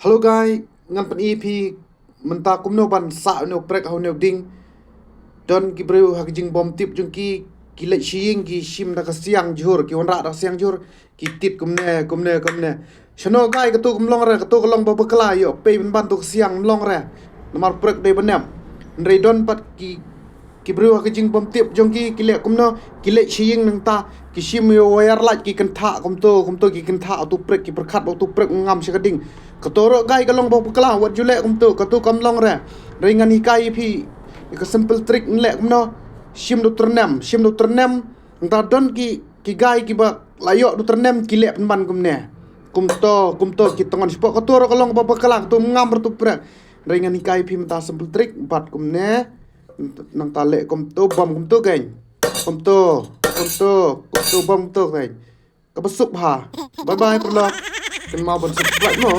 Halo guys, ngan pen EP menta kumno ban sa no prek ho no ding don ki breu ha jing bom tip jung ki le shing ki shim da ka siang jur ki onra da siang jur ki tit kumne shano guys ka tu kumlong ra ka tu kolong ba bakla yo pe ban tu siang mlong ra namar prek de banam ndre don pat ki breu ha jing bom tip jung ki le kumno ki le shing nang ta ki shim yo wayar la ki kan tha kum to ki kan tha tu prek ki perkhat tu prek ngam shakading katoro gai kalong bok pekala wat jule kumtu katu kamlong ra ringan hikai phi ka simple trick nle kumno shim do ternem nta don ki gai ki ba layo do ternem ki le ban kumne kumto ki tongon spok katoro kalong bok pekala tu ngam tu prek ringan hikai phi mta simple trick bat kumne nang ta le kumto bom kumto gain kumto bom kumto gain ka besuk ha bye bye perlo kan mau ben subscribe mo